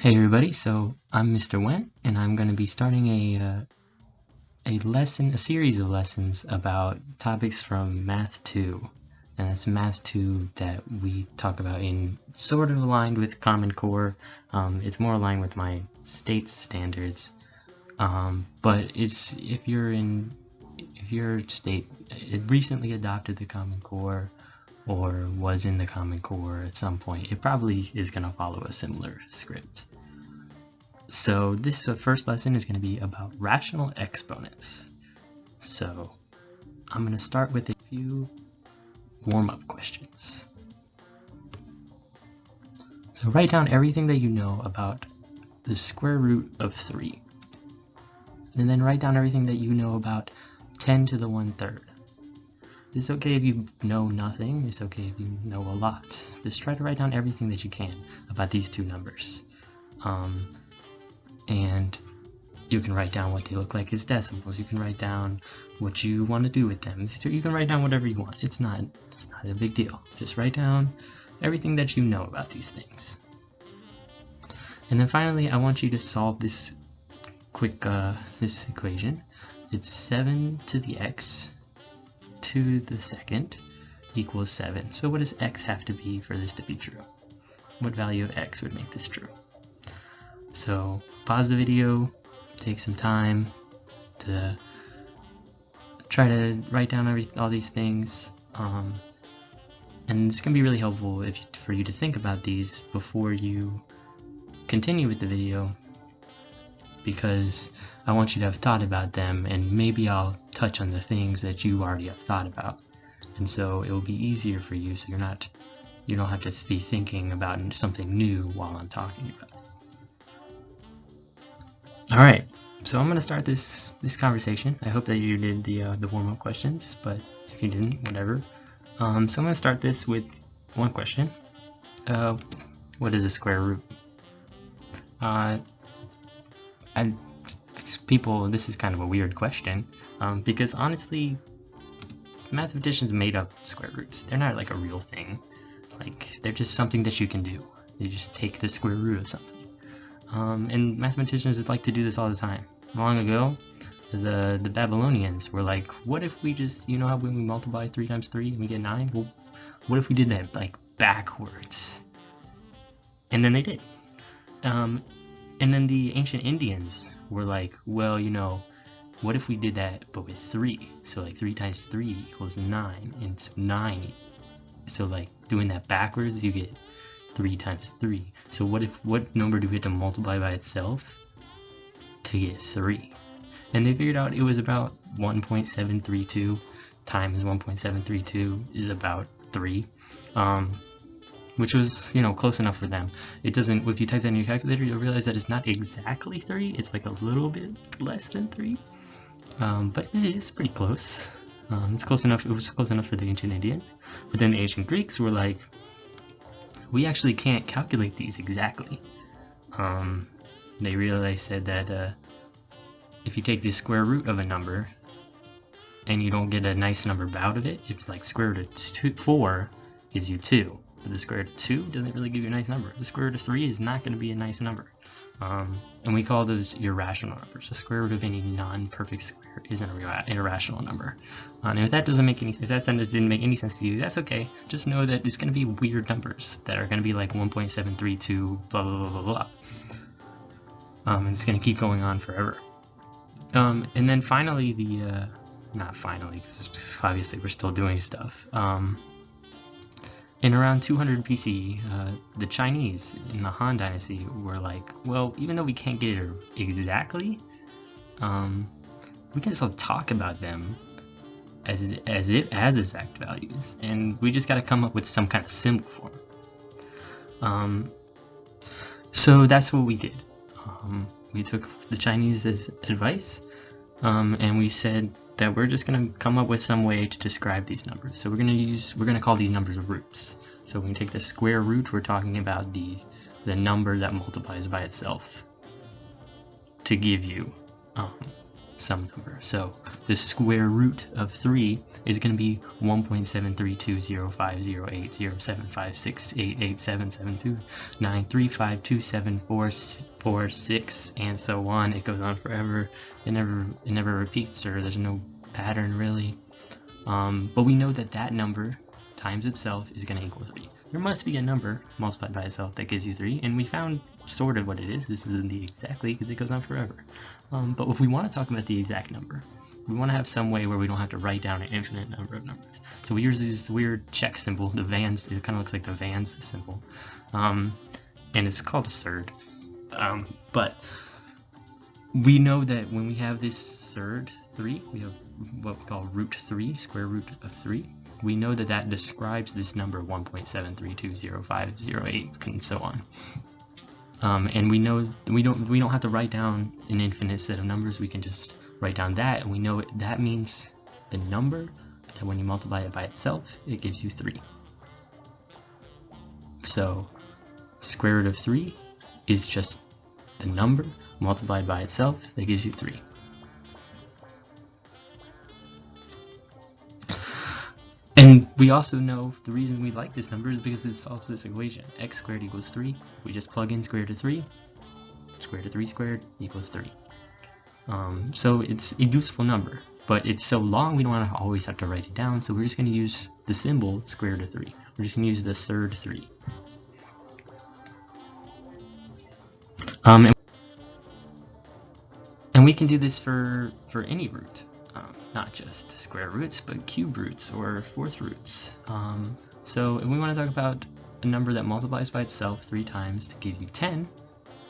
Hey everybody, so I'm Mr. Went, and I'm going to be starting a series of lessons about topics from Math 2, and that's Math 2 that we talk about in sort of aligned with Common Core. It's more aligned with my state standards, but it's if your state recently adopted the Common Core or was in the Common Core at some point, it probably is going to follow a similar script. So this first lesson is going to be about rational exponents. So I'm going to start with a few warm-up questions. So write down everything that you know about the square root of 3. And then write down everything that you know about 10 to the 1/3. It's okay if you know nothing, it's okay if you know a lot. Just try to write down everything that you can about these two numbers. And you can write down what they look like as decimals. You can write down what you want to do with them. You can write down whatever you want. It's not a big deal. Just write down everything that you know about these things. And then finally, I want you to solve this this equation. It's 7 to the x to the second equals 7. So what does x have to be for this to be true? What value of x would make this true? So pause the video, take some time to try to write down all these things, and it's going to be really helpful for you to think about these before you continue with the video, because I want you to have thought about them, and maybe I'll touch on the things that you already have thought about, and so it will be easier for you, so you don't have to be thinking about something new while I'm talking about it. Alright, so I'm going to start this conversation. I hope that you did the warm-up questions, but if you didn't, whatever. So I'm going to start this with one question. What is a square root? This is kind of a weird question, because honestly, mathematicians made up square roots. They're not like a real thing. Like, they're just something that you can do. You just take the square root of something. And mathematicians would like to do this all the time. Long ago, the Babylonians were like, what if we just, you know how when we multiply 3 times 3 and we get 9? Well, what if we did that like backwards? And then they did. And then the ancient Indians were like, well, you know, what if we did that but with 3? So like 3 times 3 equals 9, and so 9. So like doing that backwards, you get 3 times 3. So what number do we have to multiply by itself to get 3? And they figured out it was about 1.732 times 1.732 is about 3, which was, you know, close enough for them. It doesn't, if you type that in your calculator, you'll realize that it's not exactly 3. It's like a little bit less than 3, but it's pretty close. It's close enough. It was close enough for the ancient Indians. But then the ancient Greeks were like, we actually can't calculate these exactly. They said that if you take the square root of a number and you don't get a nice number out of it, if like square root of 4 gives you 2, but the square root of 2 doesn't really give you a nice number. The square root of 3 is not going to be a nice number. And we call those irrational numbers. The square root of any non-perfect square is an irrational number. And if that sentence didn't make any sense to you, that's okay. Just know that it's going to be weird numbers that are going to be like 1.732 blah blah blah blah blah. And it's going to keep going on forever. And then finally, not finally, because obviously we're still doing stuff. In around 200 BC, the Chinese in the Han Dynasty were like, well, even though we can't get it exactly, we can still talk about them as exact values, and we just got to come up with some kind of symbol for them. So that's what we did. We took the Chinese advice, and we said that we're just going to come up with some way to describe these numbers. So we're going to call these numbers roots. So when we take the square root, we're talking about the number that multiplies by itself to give you some number. So the square root of 3 is going to be 1.73205087577293527446, and so on. It goes on forever. It never repeats, or there's no pattern really. But we know that that number times itself is going to equal 3. There must be a number multiplied by itself that gives you 3, and we found sort of what it is. This isn't the exactly because it goes on forever. But if we want to talk about the exact number, we want to have some way where we don't have to write down an infinite number of numbers. So we use this weird check symbol, the Vans. It kind of looks like the Vans symbol, and it's called a surd. But we know that when we have this surd 3, we have what we call root 3, square root of 3. We know that that describes this number 1.73205008, and so on. And we know that we don't have to write down an infinite set of numbers. We can just write down that, and we know that means the number that when you multiply it by itself, it gives you 3. So square root of 3 is just the number multiplied by itself that gives you 3. And we also know the reason we like this number is because it solves this equation. X squared equals 3. We just plug in square root of 3. Square root of 3 squared equals 3. So it's a useful number, but it's so long we don't want to always have to write it down, so we're just going to use the symbol square root of 3. We're just going to use the surd 3. And we can do this for any root. Not just square roots, but cube roots or fourth roots. So if we want to talk about a number that multiplies by itself 3 times to give you 10,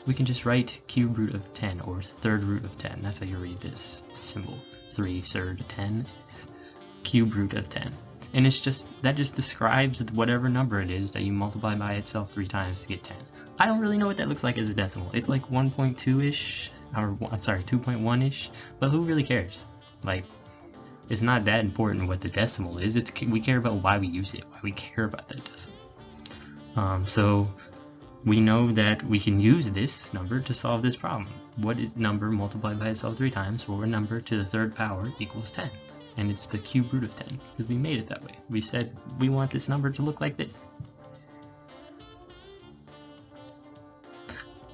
we can just write cube root of 10 or third root of 10. That's how you read this symbol. 3 surd 10 is cube root of 10. And it's that just describes whatever number it is that you multiply by itself 3 times to get 10. I don't really know what that looks like as a decimal. It's like 1.2-ish, or sorry, 2.1-ish, but who really cares? Like, it's not that important what the decimal is. We care about why we use it, why we care about that decimal. So we know that we can use this number to solve this problem. What number multiplied by itself 3 times, or a number to the 3rd power, equals 10? And it's the cube root of 10, because we made it that way. We said we want this number to look like this.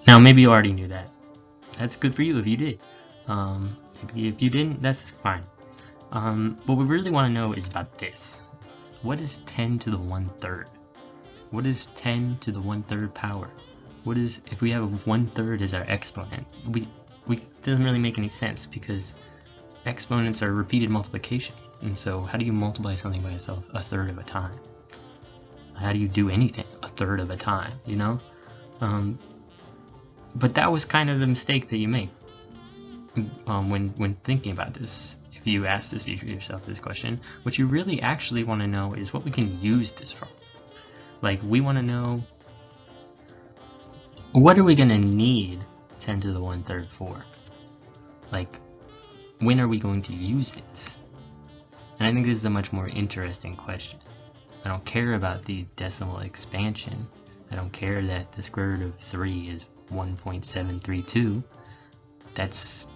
Now maybe you already knew that. That's good for you if you did. If you didn't, that's fine. What we really want to know is about this. What is 10 to the 1/3? What is 10 to the 1/3 power? What is, if we have 1/3 as our exponent? It doesn't really make any sense, because exponents are repeated multiplication. And so how do you multiply something by itself 1/3 of a time? How do you do anything 1/3 of a time, you know? But that was kind of the mistake that you make when thinking about this. If you ask yourself this question, what you really actually want to know is what we can use this from. Like, we want to know, what are we going to need 10 to the 1/3 for? Like, when are we going to use it? And I think this is a much more interesting question. I don't care about the decimal expansion. I don't care that the square root of 3 is 1.732. That's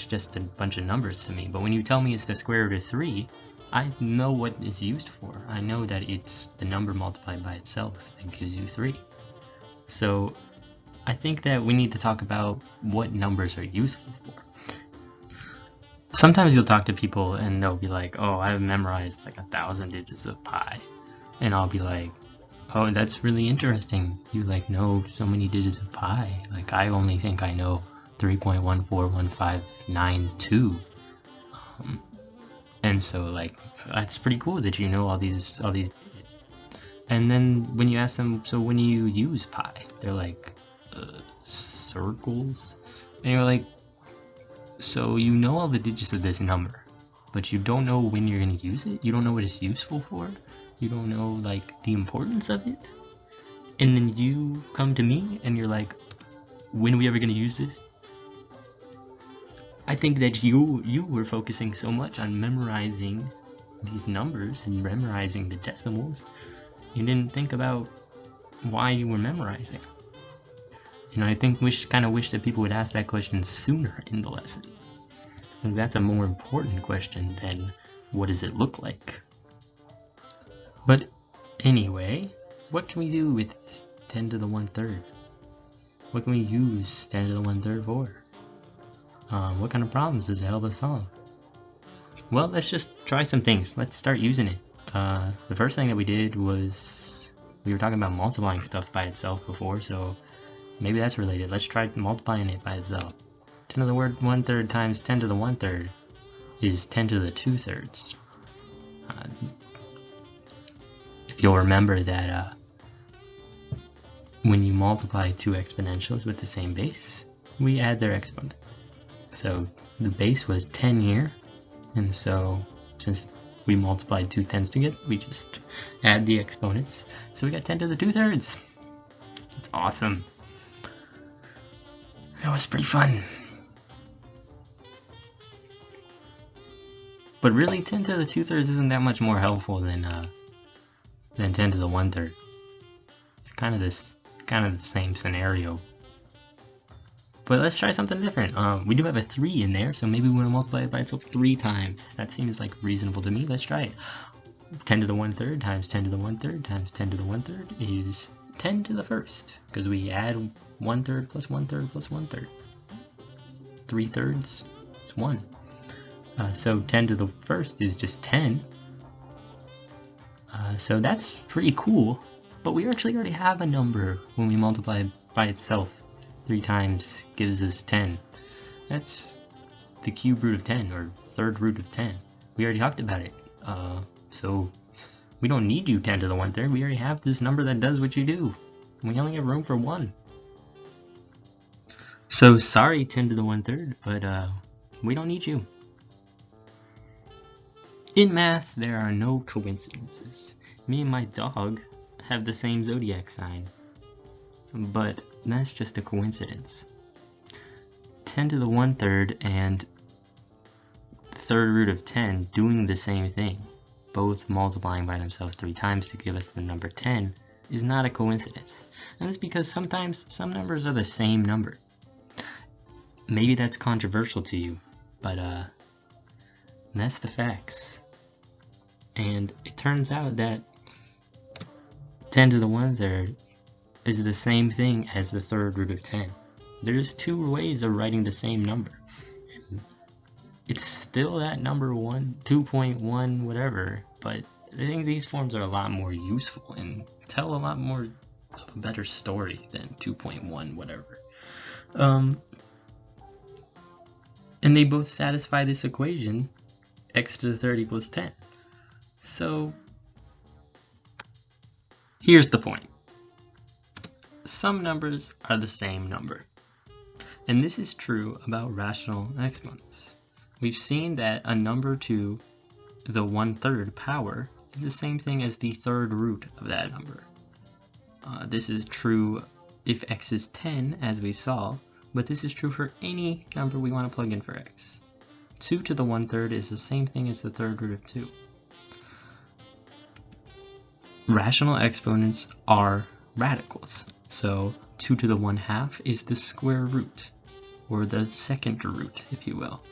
just a bunch of numbers to me. But when you tell me it's the square root of 3, I know what it's used for. I know that it's the number multiplied by itself that gives you 3. So I think that we need to talk about what numbers are useful for. Sometimes you'll talk to people and they'll be like, oh, I've memorized like 1,000 digits of pi. And I'll be like, oh, that's really interesting. You like know so many digits of pi. Like, I only think I know 3.141592. And so, like, that's pretty cool that you know all these digits. And then when you ask them, so when you use pi, they're like, circles? And you're like, so you know all the digits of this number, but you don't know when you're going to use it? You don't know what it's useful for? You don't know, like, the importance of it? And then you come to me and you're like, when are we ever going to use this? I think that you were focusing so much on memorizing these numbers and memorizing the decimals, you didn't think about why you were memorizing. You know, I think kind of wish that people would ask that question sooner in the lesson. And that's a more important question than what does it look like. But anyway, what can we do with 10 to the 1/3? What can we use 10 to the 1/3 for? What kind of problems does it help us solve? Well, let's just try some things. Let's start using it. The first thing that we did was, we were talking about multiplying stuff by itself before, so maybe that's related. Let's try multiplying it by itself. 10 to the 1/3 times 10 to the 1/3 is 10 to the 2/3. If you'll remember that when you multiply two exponentials with the same base, we add their exponent. So the base was 10 here, and so since we multiplied two 10s together, we just add the exponents. So we got 10 to the 2/3. That's awesome. That was pretty fun. But really, 10 to the 2/3 isn't that much more helpful than 10 to the 1/3. It's kind of the same scenario. But let's try something different. We do have a 3 in there, so maybe we want to multiply it by itself 3 times. That seems like reasonable to me. Let's try it. 10 to the 1/3 times 10 to the 1/3 times 10 to the 1/3 is 10 to the 1st, because we add 1/3 plus 1/3 plus 1/3. 3/3 is 1. So 10 to the 1st is just 10. So that's pretty cool, but we actually already have a number when we multiply by itself. 3 times gives us 10. That's the cube root of 10, or third root of 10. We already talked about it. So we don't need you 10 to the 1/3. We already have this number that does what you do. We only have room for 1. So sorry 10 to the 1/3, but we don't need you. In math, there are no coincidences. Me and my dog have the same zodiac sign, but that's just a coincidence. 10 to the 1/3 and third root of 10 doing the same thing, both multiplying by themselves 3 times to give us the number 10, is not a coincidence. And it's because sometimes some numbers are the same number. Maybe that's controversial to you, but that's the facts. And it turns out that 10 to the 1/3 is the same thing as the third root of 10. There's 2 ways of writing the same number. It's still that number 2.1 whatever, but I think these forms are a lot more useful and tell a lot more of a better story than 2.1 whatever. And they both satisfy this equation, x to the 3rd equals 10. So here's the point. Some numbers are the same number. And this is true about rational exponents. We've seen that a number to the 1/3 power is the same thing as the third root of that number. This is true if x is 10, as we saw, but this is true for any number we want to plug in for x. 2 to the 1/3 is the same thing as the third root of 2. Rational exponents are radicals. So 2 to the 1/2 is the square root, or the second root, if you will.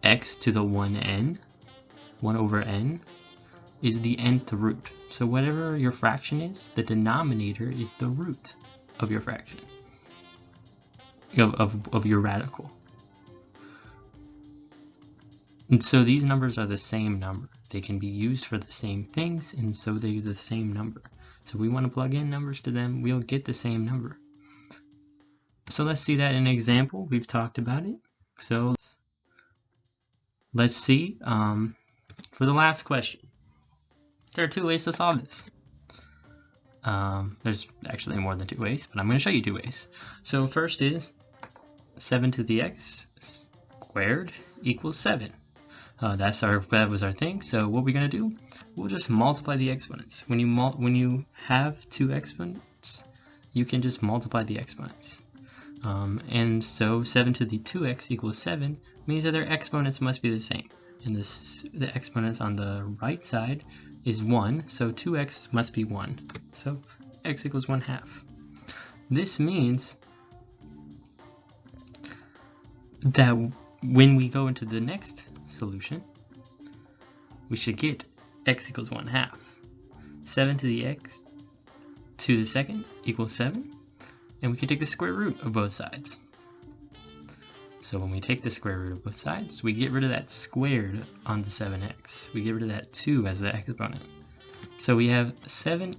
X to the 1n, 1 over n, is the nth root. So whatever your fraction is, the denominator is the root of your fraction, of your radical. And so these numbers are the same number. They can be used for the same things, and so they're the same number. So we want to plug in numbers to them, we'll get the same number. So let's see that in an example. We've talked about it. So let's see, for the last question, there are 2 ways to solve this. There's actually more than 2 ways, but I'm going to show you 2 ways. So first is 7 to the x squared equals 7. That was our thing. So what we're going to do, we'll just multiply the exponents. When you have 2 exponents, you can just multiply the exponents. And so 7 to the 2x equals 7 means that their exponents must be the same. And the exponents on the right side is 1, so 2x must be 1. So x equals 1/2. This means that when we go into the next solution, we should get x equals 1/2. 7 to the x to the second equals 7, and we can take the square root of both sides. So when we take the square root of both sides, we get rid of that squared on the 7x. We get rid of that 2 as the exponent. So we have 7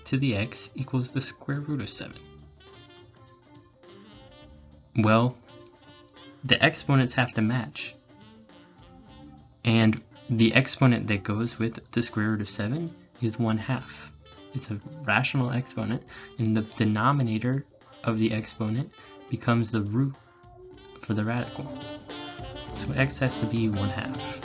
to the x equals the square root of 7. Well, the exponents have to match. And the exponent that goes with the square root of 7 is 1/2. It's a rational exponent, and the denominator of the exponent becomes the root for the radical. So x has to be 1/2.